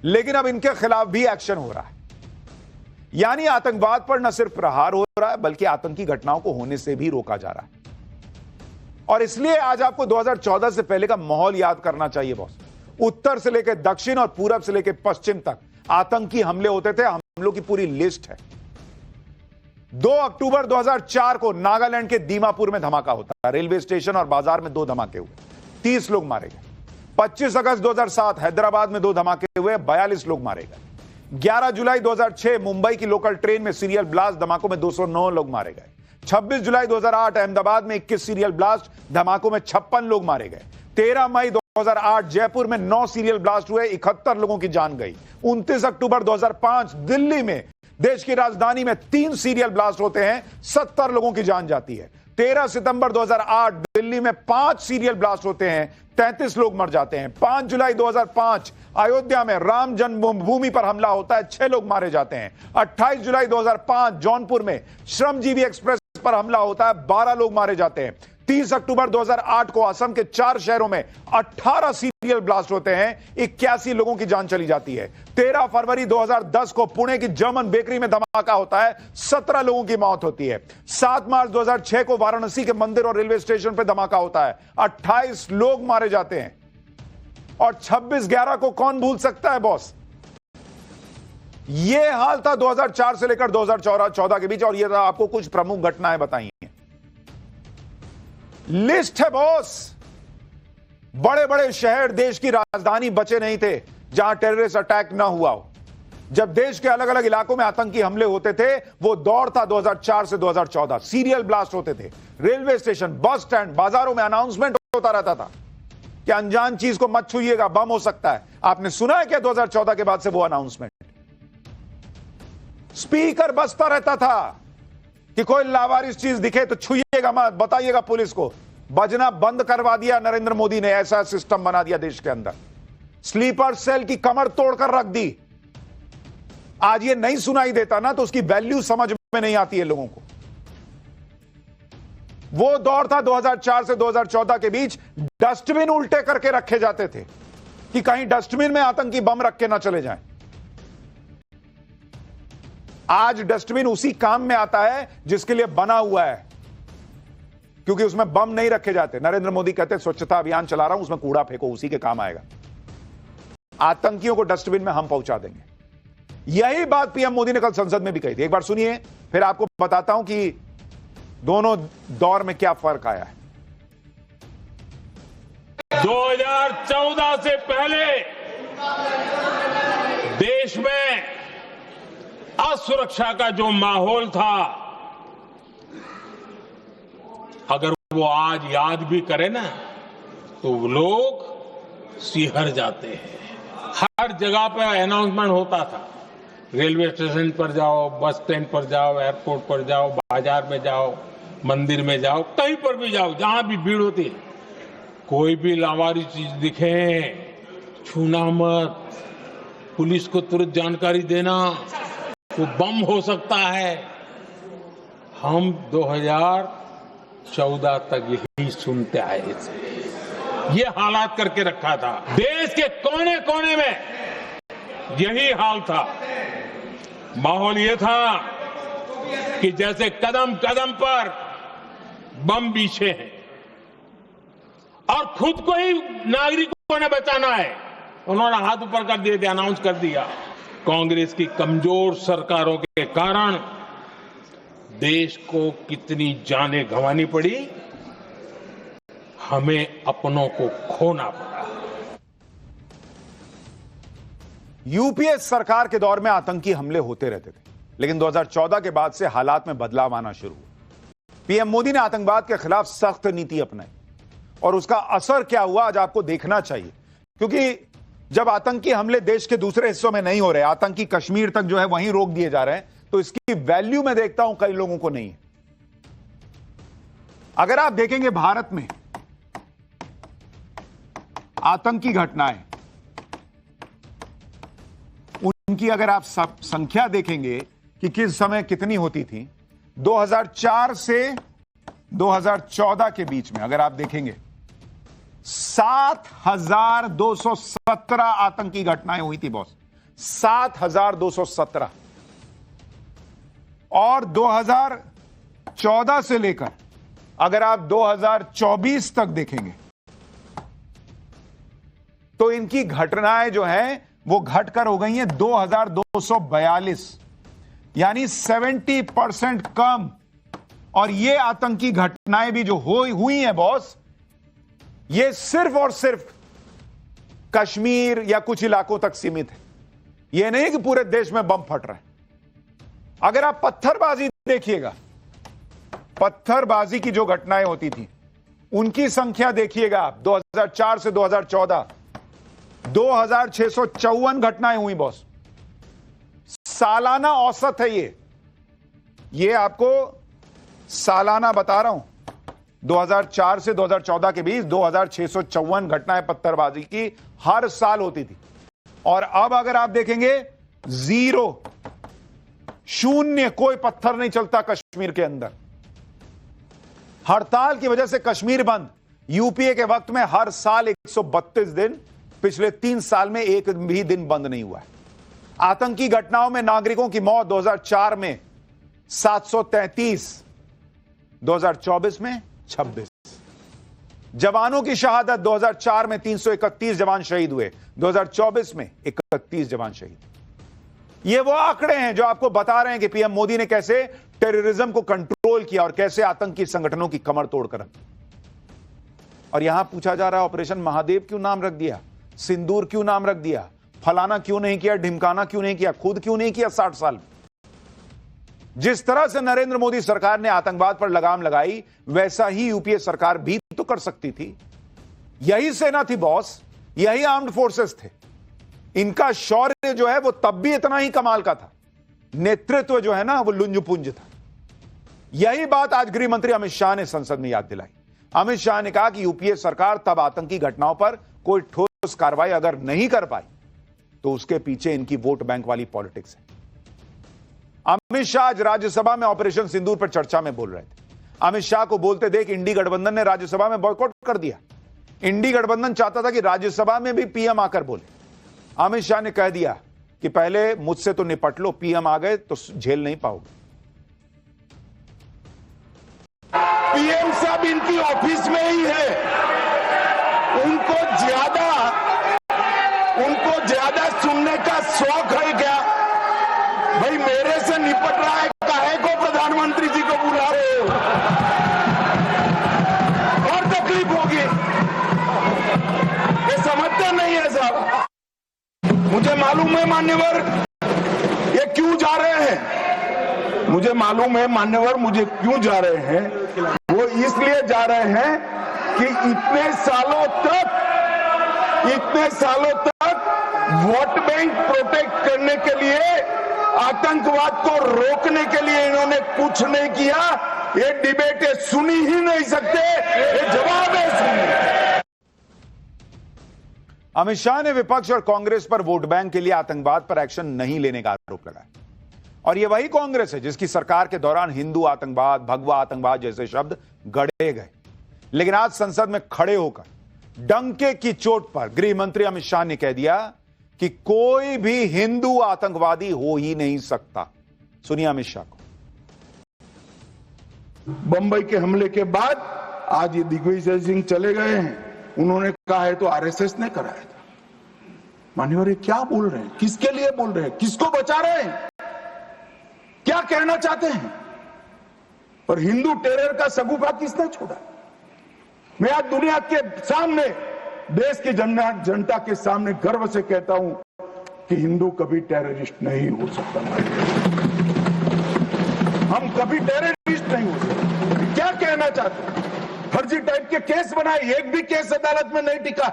लेकिन अब इनके खिलाफ भी एक्शन हो रहा है। यानी आतंकवाद पर न सिर्फ प्रहार हो रहा है बल्कि आतंकी घटनाओं को होने से भी रोका जा रहा है। और इसलिए आज आपको 2014 से पहले का माहौल याद करना चाहिए बॉस। उत्तर से लेकर दक्षिण और पूरब से लेकर पश्चिम तक आतंकी हमले होते थे। हमलों की पूरी लिस्ट है। 2 अक्टूबर 2004 को नागालैंड के दीमापुर में धमाका होता है। रेलवे स्टेशन और बाजार में 2 धमाके हुए, 30 लोग मारे गए। 25 अगस्त 2007 हैदराबाद में 2 धमाके हुए, 42 लोग मारे गए। 11 जुलाई 2006 मुंबई की लोकल ट्रेन में सीरियल ब्लास्ट धमाकों में 209 लोग मारे गए। 26 जुलाई 2008 अहमदाबाद में 21 सीरियल ब्लास्ट धमाकों में 56 लोग मारे गए। 13 मई 2008 जयपुर में 9 सीरियल ब्लास्ट हुए, 71 लोगों की जान गई। 29 अक्टूबर 2005 दिल्ली में, देश की राजधानी में 3 सीरियल ब्लास्ट होते हैं, 70 लोगों की जान जाती है। 13 सितंबर 2008 दिल्ली में 5 सीरियल ब्लास्ट होते हैं, 33 लोग मर जाते हैं। 5 जुलाई 2005 अयोध्या में राम जन्मभूमि पर हमला होता है, 6 लोग मारे जाते हैं। 28 जुलाई 2005 जौनपुर में श्रमजीवी एक्सप्रेस पर हमला होता है, 12 लोग मारे जाते हैं। 30 अक्टूबर 2008 को असम के 4 शहरों में 18 सीरियल ब्लास्ट होते हैं, 81 लोगों की जान चली जाती है। 13 फरवरी 2010 को पुणे की जर्मन बेकरी में धमाका होता है, 17 लोगों की मौत होती है। 7 मार्च 2006 को वाराणसी के मंदिर और रेलवे स्टेशन पर धमाका होता है, 28 लोग मारे जाते हैं। और 26/11 को कौन भूल सकता है बॉस। यह हाल था 2004 से लेकर 2014 के बीच। और यह आपको कुछ प्रमुख घटनाएं बताई हैं। लिस्ट है बॉस। बड़े बड़े शहर, देश की राजधानी बचे नहीं थे जहां टेररिस्ट अटैक ना हुआ हो। जब देश के अलग अलग इलाकों में आतंकी हमले होते थे, वो दौर था 2004 से 2014। सीरियल ब्लास्ट होते थे, रेलवे स्टेशन, बस स्टैंड, बाजारों में अनाउंसमेंट होता रहता था कि अनजान चीज को मत छूइएगा, बम हो सकता है। आपने सुना है क्या 2014 के बाद से वो अनाउंसमेंट? स्पीकर बजता रहता था कि कोई लावारिस चीज दिखे तो छूइएगा मत, बताइएगा पुलिस को। बजना बंद करवा दिया नरेंद्र मोदी ने। ऐसा सिस्टम बना दिया देश के अंदर। स्लीपर सेल की कमर तोड़कर रख दी। आज ये नहीं सुनाई देता ना तो उसकी वैल्यू समझ में नहीं आती है लोगों को। वो दौर था 2004 से 2014 के बीच। डस्टबिन उल्टे करके रखे जाते थे कि कहीं डस्टबिन में आतंकी बम रख के ना चले जाएं। आज डस्टबिन उसी काम में आता है जिसके लिए बना हुआ है, क्योंकि उसमें बम नहीं रखे जाते। नरेंद्र मोदी कहते हैं स्वच्छता अभियान चला रहा हूं, उसमें कूड़ा फेंको, उसी के काम आएगा। आतंकियों को डस्टबिन में हम पहुंचा देंगे। यही बात पीएम मोदी ने कल संसद में भी कही थी। एक बार सुनिए, फिर आपको बताता हूं कि दोनों दौर में क्या फर्क आया है। 2014 से पहले देश में असुरक्षा का जो माहौल था, अगर वो आज याद भी करे ना तो लोग सिहर जाते हैं। हर जगह पे अनाउंसमेंट होता था, रेलवे स्टेशन पर जाओ, बस स्टैंड पर जाओ, एयरपोर्ट पर जाओ, बाजार में जाओ, मंदिर में जाओ, कहीं पर भी जाओ जहां भी भीड़ होती है, कोई भी लावारी चीज दिखे छूना मत, पुलिस को तुरंत जानकारी देना, वो बम हो सकता है। हम 2014 तक यही सुनते आए थे। ये हालात करके रखा था। देश के कोने कोने में यही हाल था। माहौल ये था कि जैसे कदम कदम पर बम बिछे हैं और खुद को ही नागरिकों ने बचाना है। उन्होंने हाथ ऊपर कर दिए थे, अनाउंस कर दिया। कांग्रेस की कमजोर सरकारों के कारण देश को कितनी जानें गंवानी पड़ी, हमें अपनों को खोना पड़ा। यूपीए सरकार के दौर में आतंकी हमले होते रहते थे, लेकिन 2014 के बाद से हालात में बदलाव आना शुरू हुआ। पीएम मोदी ने आतंकवाद के खिलाफ सख्त नीति अपनाई और उसका असर क्या हुआ आज आपको देखना चाहिए। क्योंकि जब आतंकी हमले देश के दूसरे हिस्सों में नहीं हो रहे, आतंकी कश्मीर तक जो है वहीं रोक दिए जा रहे हैं, तो इसकी वैल्यू मैं देखता हूं कई लोगों को नहीं है। अगर आप देखेंगे भारत में आतंकी घटनाएं, उनकी अगर आप संख्या देखेंगे कि किस समय कितनी होती थी, 2004 से 2014 के बीच में अगर आप देखेंगे 7,217 आतंकी घटनाएं हुई थी बॉस। 7,217 और 2014 से लेकर अगर आप 2024 तक देखेंगे तो इनकी घटनाएं जो हैं वो घटकर हो गई हैं 2,242, यानी 70% कम। और ये आतंकी घटनाएं भी जो हुई हैं बॉस, ये सिर्फ और सिर्फ कश्मीर या कुछ इलाकों तक सीमित है। ये नहीं कि पूरे देश में बम फट रहे हैं। अगर आप पत्थरबाजी देखिएगा, पत्थरबाजी की जो घटनाएं होती थी उनकी संख्या देखिएगा आप, 2004 से 2014 2,654 घटनाएं हुई बॉस। सालाना औसत है ये आपको सालाना बता रहा हूं। 2004 से 2014 के बीच 2,654 घटनाएं पत्थरबाजी की हर साल होती थी। और अब अगर आप देखेंगे 0, कोई पत्थर नहीं चलता कश्मीर के अंदर। हड़ताल की वजह से कश्मीर बंद। यूपीए के वक्त में हर साल 132 दिन, पिछले 3 साल में एक भी दिन बंद नहीं हुआ है। आतंकी घटनाओं में नागरिकों की मौत 2004 में 733, 2024 में 26। जवानों की शहादत 2004 में 331 जवान शहीद हुए, 2024 में 31 जवान शहीद। ये वो आंकड़े हैं जो आपको बता रहे हैं कि पीएम मोदी ने कैसे टेररिज्म को कंट्रोल किया और कैसे आतंकी संगठनों की कमर तोड़कर रखी। और यहां पूछा जा रहा है ऑपरेशन महादेव क्यों नाम रख दिया, सिंदूर क्यों नाम रख दिया, फलाना क्यों नहीं किया, ढिमकाना क्यों नहीं किया, खुद क्यों नहीं किया 60 साल में। जिस तरह से नरेंद्र मोदी सरकार ने आतंकवाद पर लगाम लगाई, वैसा ही यूपीए सरकार भी तो कर सकती थी। यही सेना थी बॉस, यही आर्म्ड फोर्सेस थे। इनका शौर्य जो है वो तब भी इतना ही कमाल का था, नेतृत्व जो है ना वो लुंज-पुंज था। यही बात आज गृह मंत्री अमित शाह ने संसद में याद दिलाई। अमित शाह ने कहा कि यूपीए सरकार तब आतंकी घटनाओं पर कोई ठोस कार्रवाई अगर नहीं कर पाई तो उसके पीछे इनकी वोट बैंक वाली पॉलिटिक्स है। अमित शाह आज राज्यसभा में ऑपरेशन सिंदूर पर चर्चा में बोल रहे थे। अमित शाह को बोलते देख इंडी गठबंधन ने राज्यसभा में बॉयकॉट कर दिया। इंडी गठबंधन चाहता था कि राज्यसभा में भी पीएम आकर बोले। अमित शाह ने कह दिया कि पहले मुझसे तो निपट लो, पीएम आ गए तो झेल नहीं पाओगे। पीएम साहब इनकी ऑफिस में ही है, उनको ज्यादा सुनने का शौक है क्या? भाई मेरे से निपट रहा है, काहे को प्रधानमंत्री जी को बुला रहे हो? और तकलीफ होगी, ये समझते नहीं है साहब। मुझे मालूम है मान्यवर ये क्यों जा रहे हैं, मुझे मालूम है मान्यवर मुझे क्यों जा रहे हैं। वो इसलिए जा रहे हैं कि इतने सालों तक वोट बैंक प्रोटेक्ट करने के लिए, आतंकवाद को रोकने के लिए इन्होंने कुछ नहीं किया। ये डिबेटें सुनी ही नहीं सकते, ये जवाब है सुनिए। अमित शाह ने विपक्ष और कांग्रेस पर वोट बैंक के लिए आतंकवाद पर एक्शन नहीं लेने का आरोप लगाया। और यह वही कांग्रेस है जिसकी सरकार के दौरान हिंदू आतंकवाद, भगवा आतंकवाद जैसे शब्द गढ़े गए। लेकिन आज संसद में खड़े होकर डंके की चोट पर गृह मंत्री अमित शाह ने कह दिया कि कोई भी हिंदू आतंकवादी हो ही नहीं सकता। सुनिए अमित शाह को। बंबई के हमले के बाद आज ये दिग्विजय सिंह चले गए हैं, उन्होंने कहा है तो आरएसएस ने कराया था। मान्यवर क्या बोल रहे हैं, किसके लिए बोल रहे हैं, किसको बचा रहे हैं, क्या कहना चाहते हैं? और हिंदू टेरर का सगुफा किसने छोड़ा? मैं आज दुनिया के सामने, देश की जनता के सामने गर्व से कहता हूं कि हिंदू कभी टेररिस्ट नहीं हो सकता। हम कभी टेररिस्ट नहीं हो सकते। क्या कहना चाहते हैं? फर्जी टाइप के केस बनाए, एक भी केस अदालत में नहीं टिका।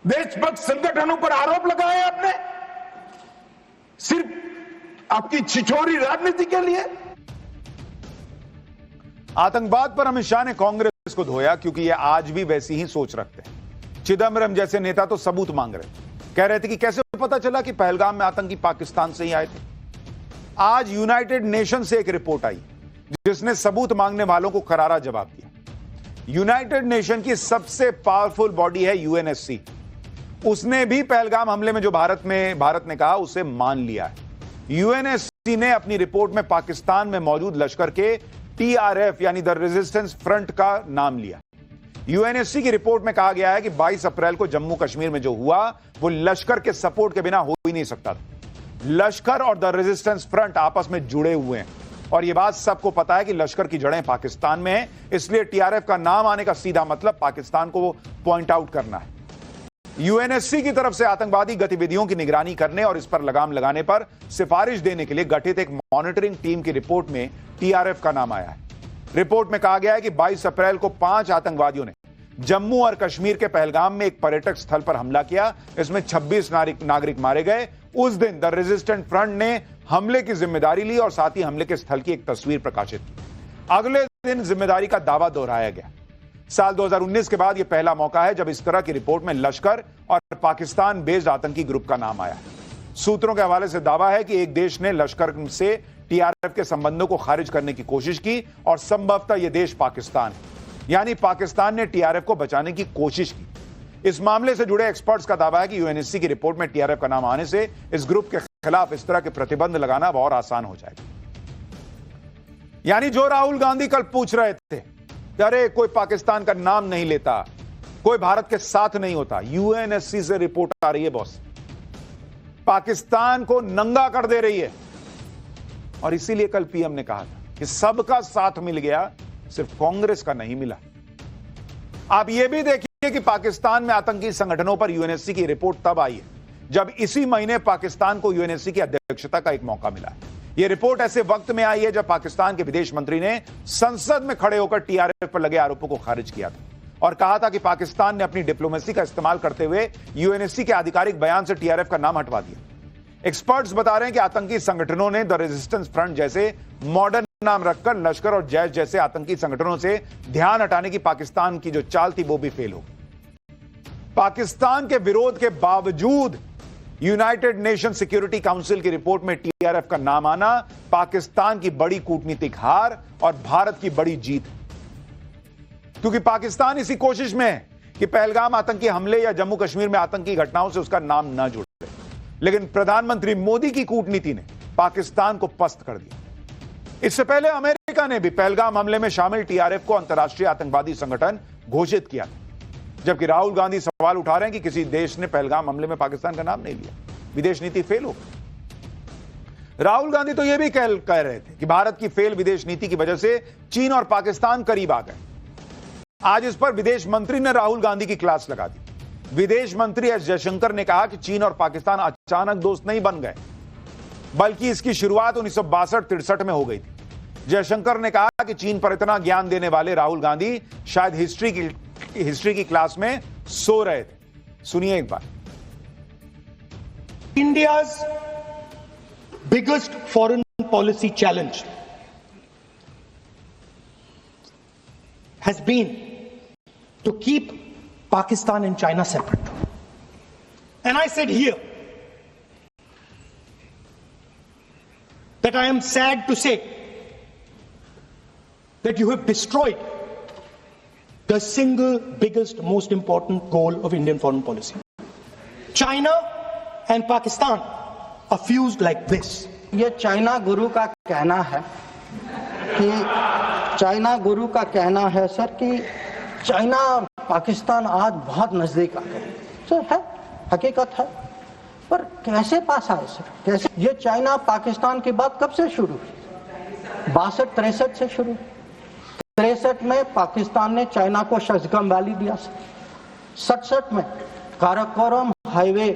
देशभक्त संगठनों पर आरोप लगाए आपने, सिर्फ आपकी छिछोरी राजनीति के लिए। आतंकवाद पर अमित शाह ने कांग्रेस को धोया क्योंकि ये आज भी वैसी ही सोच रखते हैं। चिदंबरम जैसे नेता तो सबूत मांग रहे, कह रहे थे कि कैसे पता चला कि पहलगाम में आतंकी पाकिस्तान से ही आए थे। आज यूनाइटेड नेशन से एक रिपोर्ट आई जिसने सबूत मांगने वालों को करारा जवाब दिया। यूनाइटेड नेशन की सबसे पावरफुल बॉडी है यूएनएससी। उसने भी पहलगाम हमले में जो भारत ने कहा उसे मान लिया है। यूएनएससी ने अपनी रिपोर्ट में पाकिस्तान में मौजूद लश्कर के टीआरएफ यानी द रेजिस्टेंस फ्रंट का नाम लिया। यूएनएससी की रिपोर्ट में कहा गया है कि 22 अप्रैल को जम्मू कश्मीर में जो हुआ वो लश्कर के सपोर्ट के बिना हो ही नहीं सकता था। लश्कर और द रेजिस्टेंस फ्रंट आपस में जुड़े हुए हैं और यह बात सबको पता है कि लश्कर की जड़ें पाकिस्तान में हैं, इसलिए टीआरएफ का नाम आने का सीधा मतलब पाकिस्तान को पॉइंट आउट करना है। यूएनएससी की तरफ से आतंकवादी गतिविधियों की निगरानी करने और इस पर लगाम लगाने पर सिफारिश देने के लिए गठित एक मॉनिटरिंग टीम की रिपोर्ट में टीआरएफ का नाम आया है। रिपोर्ट में कहा गया है कि 22 अप्रैल को 5 आतंकवादियों ने जम्मू और कश्मीर के पहलगाम में एक पर्यटक स्थल पर हमला किया। इसमें 26 नागरिक मारे गए। उस दिन द रेजिस्टेंट फ्रंट ने हमले की जिम्मेदारी ली और साथ ही हमले के स्थल की एक तस्वीर प्रकाशित की। अगले दिन जिम्मेदारी का दावा दोहराया गया। साल 2019 के बाद यह पहला मौका है जब इस तरह की रिपोर्ट में लश्कर और पाकिस्तान बेस्ड आतंकी ग्रुप का नाम आया। सूत्रों के हवाले से दावा है कि एक देश ने लश्कर से टीआरएफ के संबंधों को खारिज करने की कोशिश की और संभवतः यह देश पाकिस्तान है, यानी पाकिस्तान ने टीआरएफ को बचाने की कोशिश की। इस मामले से जुड़े एक्सपर्ट्स का दावा है कि यूएनएससी की रिपोर्ट में टीआरएफ का नाम आने से इस ग्रुप के खिलाफ इस तरह के प्रतिबंध लगाना और आसान हो जाएगा। यानी जो राहुल गांधी कल पूछ रहे थे, अरे कोई पाकिस्तान का नाम नहीं लेता, कोई भारत के साथ नहीं होता, यूएनएससी से रिपोर्ट आ रही है बॉस, पाकिस्तान को नंगा कर दे रही है। और इसीलिए कल पीएम ने कहा था कि सबका साथ मिल गया, सिर्फ कांग्रेस का नहीं मिला। आप यह भी देखिए कि पाकिस्तान में आतंकी संगठनों पर यूएनएससी की रिपोर्ट तब आई है जब इसी महीने पाकिस्तान को यूएनएससी की अध्यक्षता का एक मौका मिला है। यह रिपोर्ट ऐसे वक्त में आई है जब पाकिस्तान के विदेश मंत्री ने संसद में खड़े होकर टीआरएफ पर लगे आरोपों को खारिज किया था और कहा था कि पाकिस्तान ने अपनी डिप्लोमेसी का इस्तेमाल करते हुए यूएनएससी के आधिकारिक बयान से टीआरएफ का नाम हटवा दिया। एक्सपर्ट्स बता रहे हैं कि आतंकी संगठनों ने द रेजिस्टेंस फ्रंट जैसे मॉडर्न नाम रखकर लश्कर और जैश जैसे आतंकी संगठनों से ध्यान हटाने की पाकिस्तान की जो चाल थी वो भी फेल हो गई। पाकिस्तान के विरोध के बावजूद यूनाइटेड नेशन सिक्योरिटी काउंसिल की रिपोर्ट में टीआरएफ का नाम आना पाकिस्तान की बड़ी कूटनीतिक हार और भारत की बड़ी जीत है, क्योंकि पाकिस्तान इसी कोशिश में है कि पहलगाम आतंकी हमले या जम्मू कश्मीर में आतंकी घटनाओं से उसका नाम न जुड़े। लेकिन प्रधानमंत्री मोदी की कूटनीति ने पाकिस्तान को पस्त कर दिया। इससे पहले अमेरिका ने भी पहलगाम हमले में शामिल टीआरएफ को अंतर्राष्ट्रीय आतंकवादी संगठन घोषित किया, जबकि राहुल गांधी सवाल उठा रहे हैं कि किसी देश ने पहलगाम हमले में पाकिस्तान का नाम नहीं लिया, विदेश नीति फेल हो गई। राहुल गांधी तो यह भी कह रहे थे कि भारत की फेल विदेश नीति की वजह से चीन और पाकिस्तान करीब आ गए। आज इस पर विदेश मंत्री ने राहुल गांधी की क्लास लगा दी। विदेश मंत्री एस जयशंकर ने कहा कि चीन और पाकिस्तान अचानक दोस्त नहीं बन गए, बल्कि इसकी शुरुआत 1962-63 में हो गई थी। जयशंकर ने कहा कि चीन पर इतना ज्ञान देने वाले राहुल गांधी शायद हिस्ट्री की क्लास में सो रहे थे। सुनिए एक बार। India's biggest foreign policy challenge has been to keep Pakistan and China separate. And I said here that I am sad to say that you have destroyed the single biggest, most important goal of Indian foreign policy. China and Pakistan are fused like this. ये China गुरु का कहना है sir कि China और पाकिस्तान आज बहुत नजदीक आ गए। सर है, हकीकत है, पर कैसे पास आए सर? कैसे? ये चाइना पाकिस्तान की बात कब से शुरू हुई? 62-63 से शुरू। 63 में पाकिस्तान ने चाइना को शजगम वैली दिया सर। 67 में काराकोरम हाईवे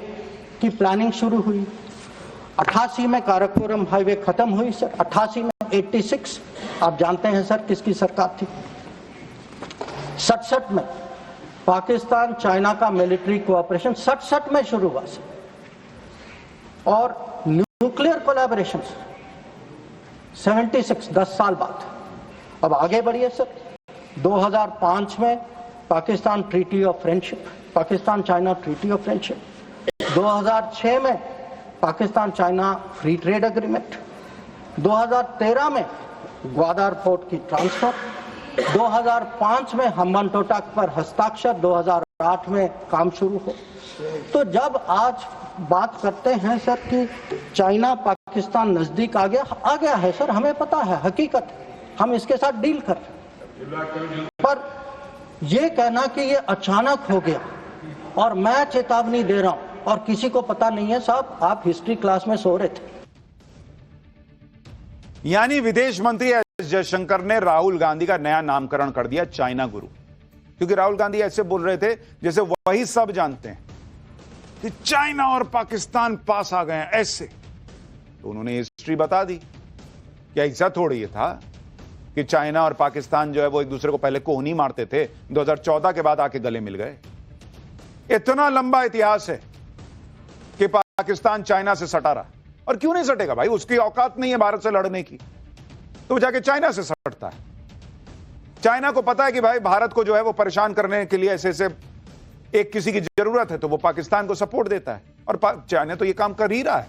की प्लानिंग शुरू हुई। 88 में काराकोरम हाईवे खत्म हुई सर। 88 में 86 आप जानते हैं सर किसकी सरकार थी। 67 में पाकिस्तान चाइना का मिलिट्री कोऑपरेशन 67 में शुरू हुआ सर। और न्यूक्लियर कोलैबोरेशन 76 10 साल बाद। अब आगे बढ़िए सर। 2005 में Pakistan treaty of friendship, Pakistan China treaty of friendship. 2006 में Pakistan China free trade agreement. 2013 में ग्वादर पोर्ट की ट्रांसफर। 2005 में हम्बनटोटा पर हस्ताक्षर। 2008 में काम शुरू हो। तो जब आज बात करते हैं सर कि चाइना पाकिस्तान नजदीक आ गया है सर, हमें पता है, हकीकत, हम इसके साथ डील कर रहे हैं। पर यह कहना कि ये अचानक हो गया और मैं चेतावनी दे रहा हूं और किसी को पता नहीं है, साहब आप हिस्ट्री क्लास में सो रहे थे। यानी विदेश मंत्री एस जयशंकर ने राहुल गांधी का नया नामकरण कर दिया चाइना गुरु, क्योंकि राहुल गांधी ऐसे बोल रहे थे जैसे वही सब जानते हैं कि चाइना और पाकिस्तान पास आ गए हैं ऐसे। तो उन्होंने हिस्ट्री बता दी कि ऐसा थोड़ी था कि चाइना और पाकिस्तान जो है वो एक दूसरे को पहले कोहनी मारते थे, 2014 के बाद आके गले मिल गए। इतना लंबा इतिहास है कि पाकिस्तान चाइना से सटा रहा, और क्यों नहीं सटेगा भाई, उसकी औकात नहीं है भारत से लड़ने की, तो वो जाके चाइना से सटता है। चाइना को पता है कि भाई भारत को जो है वो परेशान करने के लिए ऐसे ऐसे एक किसी की जरूरत है तो वो पाकिस्तान को सपोर्ट देता है, और चाइना तो ये काम कर ही रहा है।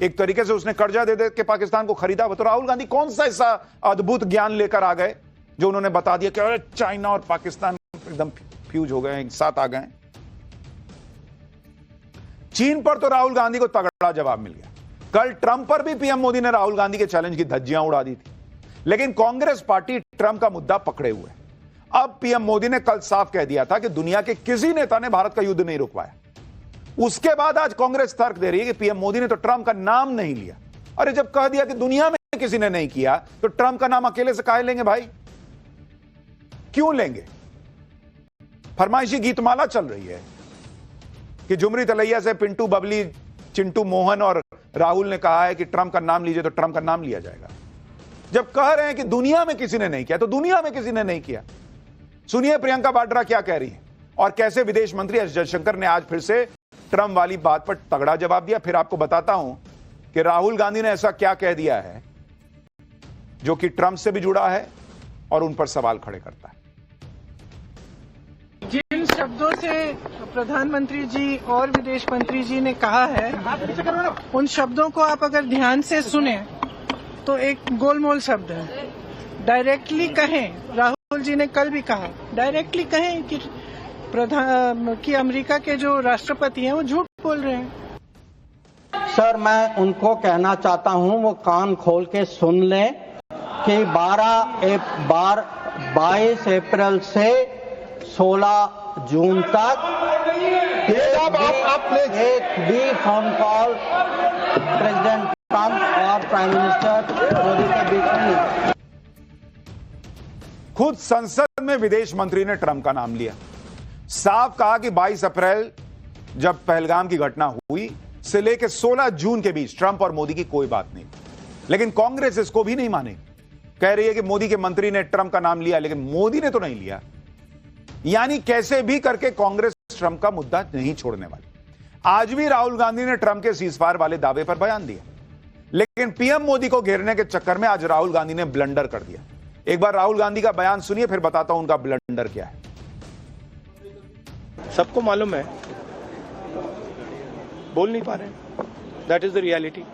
एक तरीके से उसने कर्जा दे दे के पाकिस्तान को खरीदा। तो राहुल गांधी कौन सा ऐसा अद्भुत ज्ञान लेकर आ गए जो उन्होंने बता दिया कि अरे चाइना और पाकिस्तान एकदम फ्यूज हो गए, एक साथ आ गए। चीन पर तो राहुल गांधी को तगड़ा जवाब मिल गया। कल ट्रंप पर भी पीएम मोदी ने राहुल गांधी के चैलेंज की धज्जियां उड़ा दी थी, लेकिन कांग्रेस पार्टी ट्रंप का मुद्दा पकड़े हुए है। अब पीएम मोदी ने कल साफ कह दिया था कि दुनिया के किसी नेता ने भारत का युद्ध नहीं रुकवाया। उसके बाद आज कांग्रेस तर्क दे रही है कि पीएम मोदी ने तो ट्रंप का नाम नहीं लिया। अरे जब कह दिया कि दुनिया में किसी ने नहीं किया तो ट्रंप का नाम अकेले से काहे लेंगे भाई, क्यों लेंगे? फरमाइशी गीतमाला चल रही है कि झुमरी तलैया से पिंटू, बबली, चिंटू, मोहन और राहुल ने कहा है कि ट्रंप का नाम लीजिए तो ट्रंप का नाम लिया जाएगा। जब कह रहे हैं कि दुनिया में किसी ने नहीं किया तो दुनिया में किसी ने नहीं किया। सुनिए प्रियंका वाड्रा क्या कह रही है और कैसे विदेश मंत्री एस जयशंकर ने आज फिर से ट्रंप वाली बात पर तगड़ा जवाब दिया। फिर आपको बताता हूं कि राहुल गांधी ने ऐसा क्या कह दिया है जो कि ट्रंप से भी जुड़ा है और उन पर सवाल खड़े करता है। जिन शब्दों से प्रधानमंत्री जी और विदेश मंत्री जी ने कहा है, उन शब्दों को आप अगर ध्यान से सुने तो एक गोलमोल शब्द है। डायरेक्टली कहें, राहुल जी ने कल भी कहा, डायरेक्टली कहें कि अमेरिका के जो राष्ट्रपति हैं वो झूठ बोल रहे हैं। सर मैं उनको कहना चाहता हूं वो कान खोल के सुन लें कि 22 अप्रैल से 16 जून तक एक भी फोन कॉल प्रेसिडेंट ट्रंप और प्राइम मिनिस्टर मोदी के बीच में। खुद संसद में विदेश मंत्री ने ट्रंप का नाम लिया, साफ कहा कि 22 अप्रैल जब पहलगाम की घटना हुई से लेकर 16 जून के बीच ट्रंप और मोदी की कोई बात नहीं। लेकिन कांग्रेस इसको भी नहीं माने, कह रही है कि मोदी के मंत्री ने ट्रंप का नाम लिया लेकिन मोदी ने तो नहीं लिया। यानी कैसे भी करके कांग्रेस ट्रंप का मुद्दा नहीं छोड़ने वाली। आज भी राहुल गांधी ने ट्रंप के सीजफायर वाले दावे पर बयान दिया, लेकिन पीएम मोदी को घेरने के चक्कर में आज राहुल गांधी ने ब्लंडर कर दिया। एक बार राहुल गांधी का बयान सुनिए, फिर बताता हूं उनका ब्लंडर क्या है। सबको मालूम है, बोल नहीं पा रहे, दैट इज द रियलिटी।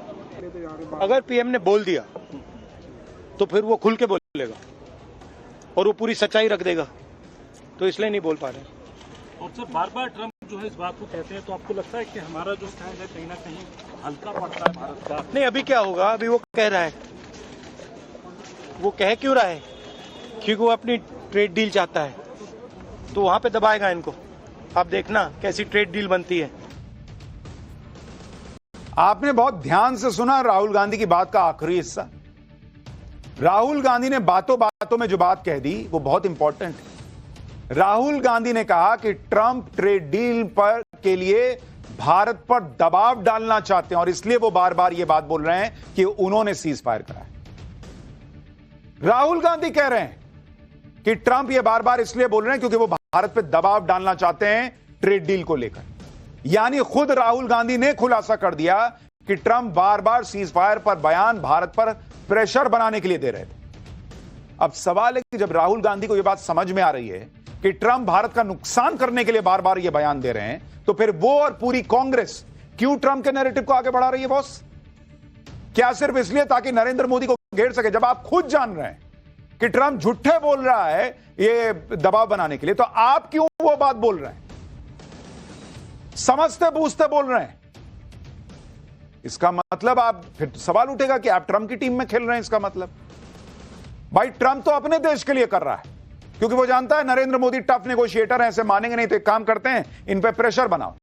अगर पीएम ने बोल दिया तो फिर वो खुल के बोलेगा और वो पूरी सच्चाई रख देगा, तो इसलिए नहीं बोल पा रहे। और सर बार बार ट्रंप जो है इस बात को कहते हैं, तो आपको लगता है कि हमारा जो स्टैंड है कहीं ना कहीं हल्का पड़ता है भारत का? नहीं, अभी क्या होगा, अभी वो कह रहा है, वो कह क्यों रहा है? क्योंकि वो अपनी ट्रेड डील चाहता है, तो वहां पे दबाएगा इनको। आप देखना कैसी ट्रेड डील बनती है। आपने बहुत ध्यान से सुना राहुल गांधी की बात का आखिरी हिस्सा। राहुल गांधी ने बातों बातों में जो बात कह दी वो बहुत इंपॉर्टेंट है। राहुल गांधी ने कहा कि ट्रंप ट्रेड डील पर के लिए भारत पर दबाव डालना चाहते हैं और इसलिए वो बार बार ये बात बोल रहे हैं कि उन्होंने सीज फायर करा है। राहुल गांधी कह रहे हैं कि ट्रंप ये बार बार इसलिए बोल रहे हैं क्योंकि वो भारत पर दबाव डालना चाहते हैं ट्रेड डील को लेकर। यानी खुद राहुल गांधी ने खुलासा कर दिया कि ट्रंप बार बार सीज फायर पर बयान भारत पर प्रेशर बनाने के लिए दे रहे थे। अब सवाल है कि जब राहुल गांधी को यह बात समझ में आ रही है कि ट्रंप भारत का नुकसान करने के लिए बार बार यह बयान दे रहे हैं, तो फिर वो और पूरी कांग्रेस क्यों ट्रंप के नैरेटिव को आगे बढ़ा रही है बॉस? क्या सिर्फ इसलिए ताकि नरेंद्र मोदी को घेर सके? जब आप खुद जान रहे हैं कि ट्रंप झूठे बोल रहा है ये दबाव बनाने के लिए, तो आप क्यों वो बात बोल रहे हैं? समझते बूझते बोल रहे हैं। इसका मतलब आप फिर सवाल उठेगा कि आप ट्रंप की टीम में खेल रहे हैं। इसका मतलब भाई ट्रंप तो अपने देश के लिए कर रहा है, क्योंकि वो जानता है नरेंद्र मोदी टफ नेगोशिएटर हैं, ऐसे मानेंगे नहीं। तो एक काम करते हैं, इन पे प्रेशर बनाओ।